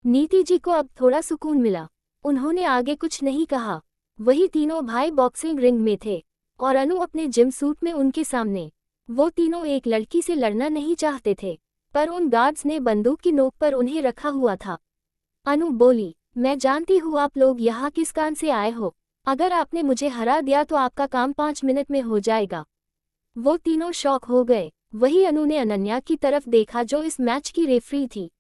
नीति जी को अब थोड़ा सुकून मिला। उन्होंने आगे कुछ नहीं कहा। वही तीनों भाई बॉक्सिंग रिंग में थे और अनु अपने जिम सूट में उनके सामने। वो तीनों एक लड़की से लड़ना नहीं चाहते थे, पर उन गार्ड्स ने बंदूक की नोक पर उन्हें रखा हुआ था। अनु बोली, मैं जानती हूँ आप लोग यहाँ किस कान से आए हो। अगर आपने मुझे हरा दिया तो आपका काम 5 मिनट में हो जाएगा। वो तीनों शॉक हो गए। वही अनु ने अनन्या की तरफ देखा जो इस मैच की रेफरी थी।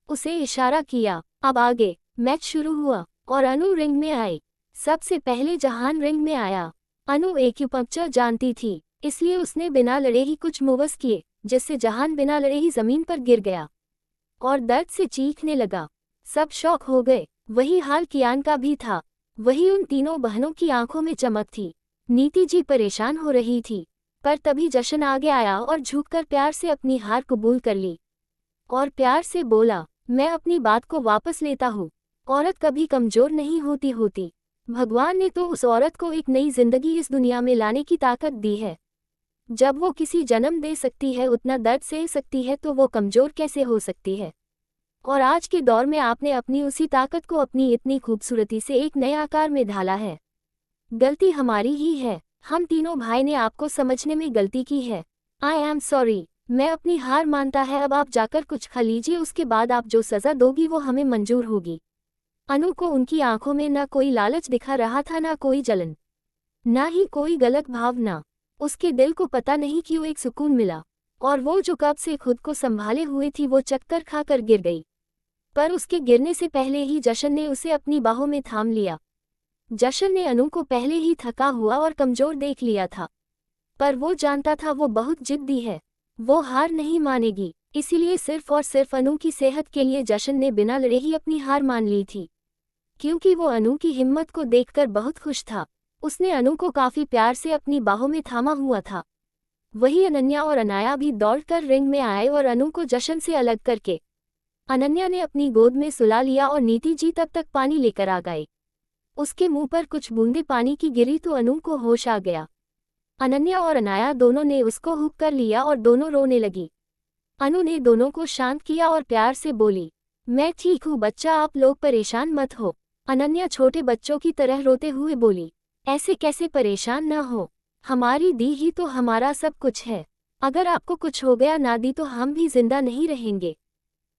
उसे इशारा किया। अब आगे मैच शुरू हुआ और अनु रिंग में आई। सबसे पहले जहान रिंग में आया। अनु एक्यूपंक्चर जानती थी, इसलिए उसने बिना लड़े ही कुछ मूव्स किए, जिससे जहान बिना लड़े ही जमीन पर गिर गया और दर्द से चीखने लगा। सब शॉक हो गए। वही हाल कियान का भी था। वही उन तीनों बहनों की आंखों में चमक थी। नीति जी परेशान हो रही थी, पर तभी जशन आगे आया और झुककर प्यार से अपनी हार कबूल कर ली और प्यार से बोला, मैं अपनी बात को वापस लेता हूँ। औरत कभी कमजोर नहीं होती। भगवान ने तो उस औरत को एक नई जिंदगी इस दुनिया में लाने की ताकत दी है। जब वो किसी जन्म दे सकती है, उतना दर्द सह सकती है, तो वो कमजोर कैसे हो सकती है। और आज के दौर में आपने अपनी उसी ताकत को अपनी इतनी खूबसूरती से एक नए आकार में ढाला है। गलती हमारी ही है। हम तीनों भाई ने आपको समझने में गलती की है। I am sorry. मैं अपनी हार मानता है। अब आप जाकर कुछ खा लीजिए, उसके बाद आप जो सज़ा दोगी वो हमें मंजूर होगी। अनु को उनकी आंखों में न कोई लालच दिखा रहा था, न कोई जलन, न ही कोई गलत भावना। उसके दिल को पता नहीं क्यों एक सुकून मिला और वो जो कब से खुद को संभाले हुए थी वो चक्कर खाकर गिर गई। पर उसके गिरने से पहले ही जशन ने उसे अपनी बाहों में थाम लिया। जशन ने अनु को पहले ही थका हुआ और कमजोर देख लिया था, पर वो जानता था वो बहुत जिद्दी है, वो हार नहीं मानेगी। इसीलिए सिर्फ और सिर्फ अनु की सेहत के लिए जशन ने बिना लड़े ही अपनी हार मान ली थी, क्योंकि वो अनु की हिम्मत को देखकर बहुत खुश था। उसने अनु को काफी प्यार से अपनी बाहों में थामा हुआ था। वही अनन्या और अनाया भी दौड़कर रिंग में आए और अनु को जशन से अलग करके अनन्या ने अपनी गोद में सुला लिया और नीति जी तब तक पानी लेकर आ गए। उसके मुंह पर कुछ बूंदे पानी की गिरी तो अनु को होश आ गया। अनन्या और अनाया दोनों ने उसको हुक कर लिया और दोनों रोने लगी। अनु ने दोनों को शांत किया और प्यार से बोली, मैं ठीक हूँ बच्चा, आप लोग परेशान मत हो। अनन्या छोटे बच्चों की तरह रोते हुए बोली, ऐसे कैसे परेशान न हो, हमारी दी ही तो हमारा सब कुछ है। अगर आपको कुछ हो गया ना दी तो हम भी जिंदा नहीं रहेंगे।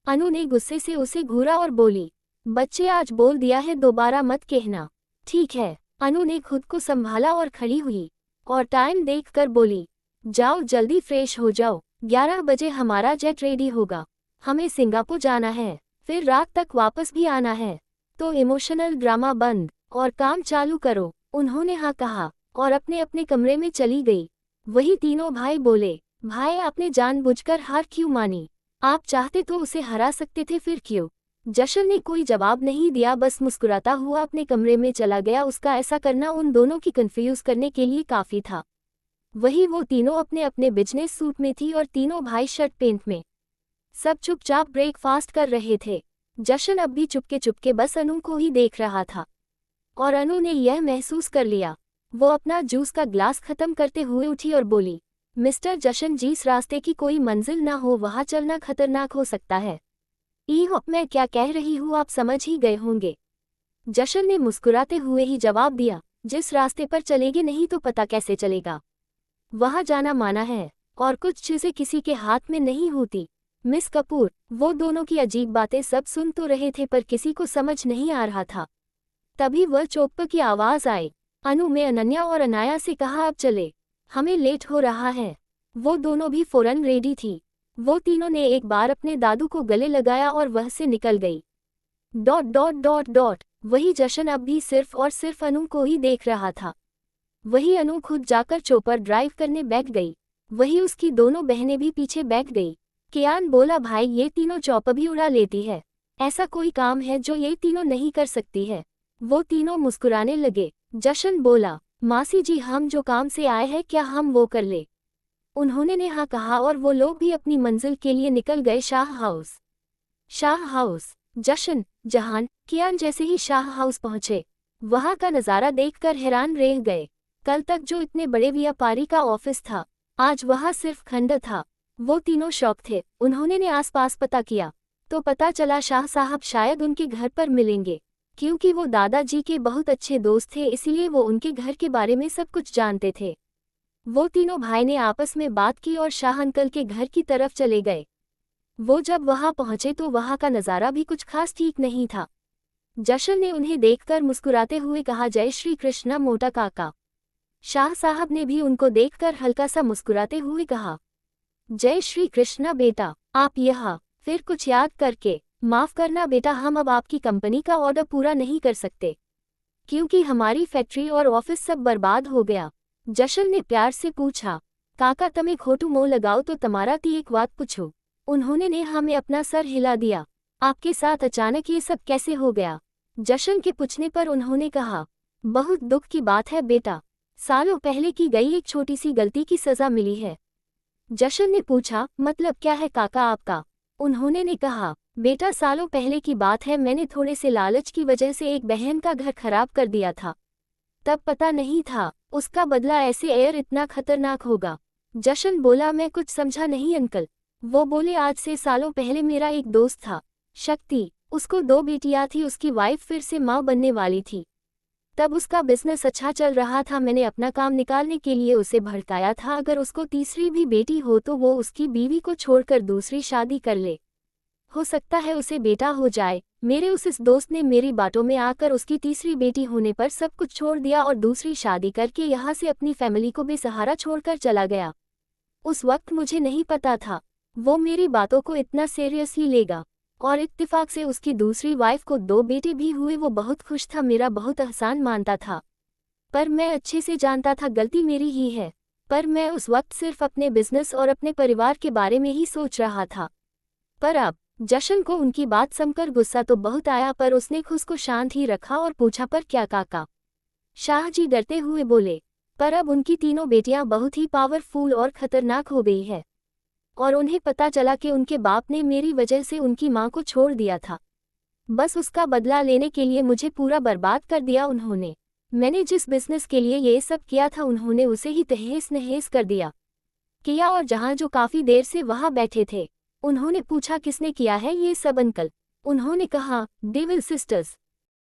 अनु ने गुस्से से उसे घूरा और बोली, बच्चे आज बोल दिया है, दोबारा मत कहना, ठीक है। अनु ने खुद को संभाला और खड़ी हुई और टाइम देखकर बोली, जाओ जल्दी फ्रेश हो जाओ, 11 बजे हमारा जेट रेडी होगा, हमें सिंगापुर जाना है, फिर रात तक वापस भी आना है। तो इमोशनल ड्रामा बंद और काम चालू करो। उन्होंने हाँ कहा और अपने अपने कमरे में चली गई। वही तीनों भाई बोले, भाई आपने जानबूझकर हार क्यों मानी, आप चाहते तो उसे हरा सकते थे, फिर क्यों। जशन ने कोई जवाब नहीं दिया, बस मुस्कुराता हुआ अपने कमरे में चला गया। उसका ऐसा करना उन दोनों की कंफ्यूज करने के लिए काफी था। वही वो तीनों अपने अपने बिजनेस सूट में थी और तीनों भाई शर्ट पैंट में। सब चुपचाप ब्रेकफास्ट कर रहे थे। जशन अब भी चुपके चुपके बस अनु को ही देख रहा था और अनु ने यह महसूस कर लिया। वो अपना जूस का ग्लास खत्म करते हुए उठी और बोली, मिस्टर जशन जी, इस रास्ते की कोई मंजिल ना हो, वहाँ चलना खतरनाक हो सकता है। मैं क्या कह रही हूँ आप समझ ही गए होंगे। जशन ने मुस्कुराते हुए ही जवाब दिया, जिस रास्ते पर चलेंगे नहीं तो पता कैसे चलेगा। वहाँ जाना माना है और कुछ चीजें किसी के हाथ में नहीं होती। मिस कपूर, वो दोनों की अजीब बातें सब सुन तो रहे थे पर किसी को समझ नहीं आ रहा था। तभी वह चोप्पा की आवाज आई। अनु ने अनन्या और अनाया से कहा, अब चले, हमें लेट हो रहा है। वो दोनों भी फौरन रेडी थी। वो तीनों ने एक बार अपने दादू को गले लगाया और वह से निकल गई। ... वही जशन अब भी सिर्फ और सिर्फ अनु को ही देख रहा था। वही अनु खुद जाकर चोपर ड्राइव करने बैठ गई। वही उसकी दोनों बहनें भी पीछे बैठ गई। कियान बोला, भाई ये तीनों चौपर भी उड़ा लेती है, ऐसा कोई काम है जो ये तीनों नहीं कर सकती है। वो तीनों मुस्कुराने लगे। जशन बोला, मासी जी, हम जो काम से आए हैं क्या हम वो कर ले। उन्होंने ने हाँ कहा और वो लोग भी अपनी मंजिल के लिए निकल गए। शाह हाउस। जशन, जहान, कियान जैसे ही शाह हाउस पहुंचे, वहां का नज़ारा देखकर हैरान रह गए। कल तक जो इतने बड़े व्यापारी का ऑफिस था, आज वहां सिर्फ खंडर था। वो तीनों शौक थे। उन्होंने ने आसपास पता किया। तो पता चला शाह साहब शायद उनके घर पर मिलेंगे, क्योंकि वो दादाजी के बहुत अच्छे दोस्त थे, इसलिए वो उनके घर के बारे में सब कुछ जानते थे। वो तीनों भाई ने आपस में बात की और शाह अंकल के घर की तरफ चले गए। वो जब वहां पहुंचे तो वहां का नज़ारा भी कुछ खास ठीक नहीं था। जशन ने उन्हें देखकर मुस्कुराते हुए कहा, जय श्री कृष्णा मोटा काका। शाह साहब ने भी उनको देखकर हल्का सा मुस्कुराते हुए कहा, जय श्री कृष्णा बेटा, आप यहाँ फिर कुछ याद करके। माफ करना बेटा, हम अब आपकी कंपनी का ऑर्डर पूरा नहीं कर सकते, क्योंकि हमारी फैक्ट्री और ऑफिस सब बर्बाद हो गया। जशन ने प्यार से पूछा, काका तमे खोटू मोह लगाओ तो तमारा ती एक बात पूछो। उन्होंने ने हमें अपना सर हिला दिया। आपके साथ अचानक ये सब कैसे हो गया? जशन के पूछने पर उन्होंने कहा, बहुत दुख की बात है बेटा, सालों पहले की गई एक छोटी सी गलती की सजा मिली है। जशन ने पूछा, मतलब क्या है काका आपका? उन्होंने ने कहा, बेटा सालों पहले की बात है, मैंने थोड़े से लालच की वजह से एक बहन का घर खराब कर दिया था। तब पता नहीं था उसका बदला ऐसे एयर इतना खतरनाक होगा। जशन बोला, मैं कुछ समझा नहीं अंकल। वो बोले, आज से सालों पहले मेरा एक दोस्त था शक्ति, उसको 2 बेटियां थी, उसकी वाइफ फिर से माँ बनने वाली थी। तब उसका बिजनेस अच्छा चल रहा था, मैंने अपना काम निकालने के लिए उसे भड़काया था, अगर उसको तीसरी भी बेटी हो तो वो उसकी बीवी को छोड़कर दूसरी शादी कर ले, हो सकता है उसे बेटा हो जाए। मेरे उस इस दोस्त ने मेरी बातों में आकर उसकी तीसरी बेटी होने पर सब कुछ छोड़ दिया और दूसरी शादी करके यहाँ से अपनी फैमिली को बेसहारा छोड़कर चला गया। उस वक्त मुझे नहीं पता था वो मेरी बातों को इतना सीरियसली लेगा, और इत्तेफाक से उसकी दूसरी वाइफ को 2 बेटे भी हुए। वो बहुत खुश था, मेरा बहुत एहसान मानता था, पर मैं अच्छे से जानता था गलती मेरी ही है। पर मैं उस वक्त सिर्फ अपने बिजनेस और अपने परिवार के बारे में ही सोच रहा था। पर अब जशन को उनकी बात सुनकर गुस्सा तो बहुत आया, पर उसने खुद को शांत ही रखा और पूछा, पर क्या काका? शाह जी डरते हुए बोले, पर अब उनकी तीनों बेटियां बहुत ही पावरफुल और खतरनाक हो गई है, और उन्हें पता चला कि उनके बाप ने मेरी वजह से उनकी मां को छोड़ दिया था। बस उसका बदला लेने के लिए मुझे पूरा बर्बाद कर दिया उन्होंने। मैंने जिस बिजनेस के लिए ये सब किया था उन्होंने उसे ही तहस नहस कर दिया। और जहां जो काफी देर से वहां बैठे थे, उन्होंने पूछा, किसने किया है ये सब अंकल? उन्होंने कहा, डेविल सिस्टर्स।